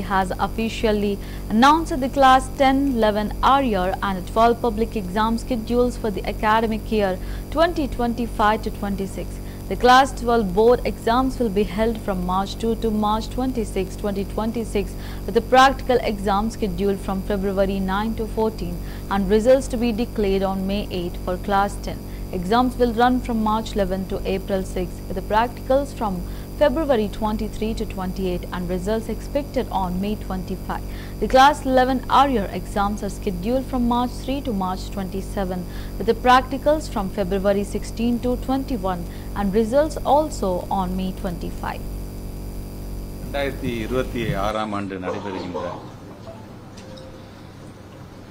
has officially announced the Class 10-11 Arrear and 12 public exam schedules for the academic year 2025-26. The Class 12 board exams will be held from March 2 to March 26, 2026, with the practical exam scheduled from February 9 to 14 and results to be declared on May 8 for Class 10. Exams will run from March 11 to April 6, with the practicals from February 23 to 28 and results expected on May 25. The Class 11 Arrear exams are scheduled from March 3 to March 27, with the practicals from February 16 to 21 and results also on May 25. 2026 ஆண்டு நடைபெறுகின்ற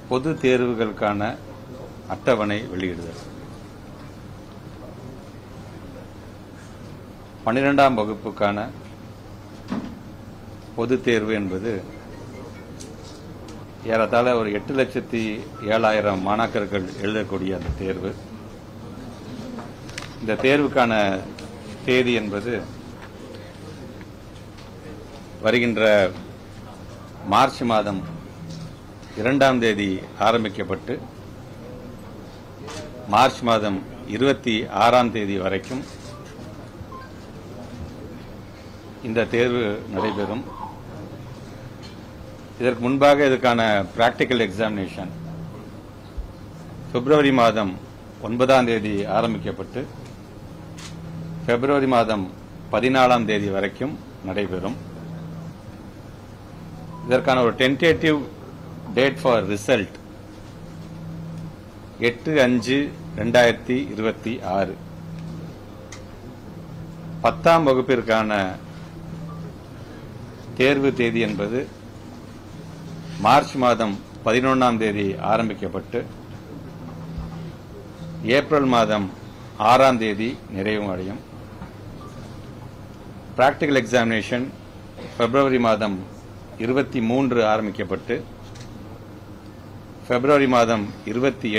பொது தேர்வுகளுக்கான அட்டவணை வெளியிடுதல். 12ஆம் வகுப்புக்கான பொதுத் தேர்வு என்பது ஏறத்தாழ ஒரு 8,07,000 மாணாக்கர்கள் எழுதக்கூடிய அந்த தேர்வு. இந்த தேர்வுக்கான தேதி என்பது வருகின்ற மார்ச் மாதம் 2ஆம் தேதி ஆரம்பிக்கப்பட்டு மார்ச் மாதம் 26ஆம் தேதி வரைக்கும் இந்த தேர்வு நடைபெறும். இதற்கு முன்பாக இதற்கான பிராக்டிக்கல் எக்ஸாமினேஷன் பிப்ரவரி மாதம் 9ஆம் தேதி ஆரம்பிக்கப்பட்டு பிப்ரவரி மாதம் 14ஆம் தேதி வரைக்கும் நடைபெறும். இதற்கான ஒரு டென்டேட்டிவ் டேட் ஃபார் ரிசல்ட் 8/5/2026. 10ஆம் வகுப்பிற்கான தேர்வு தேதி என்பது மார்ச் மாதம் 11ஆம் தேதி ஆரம்பிக்கப்பட்டு ஏப்ரல் மாதம் 6ஆம் தேதி நிறைவு அடையும். பிராக்டிகல் எக்ஸாமினேஷன் பிப்ரவரி மாதம் 23 ஆரம்பிக்கப்பட்டு பிப்ரவரி மாதம் 28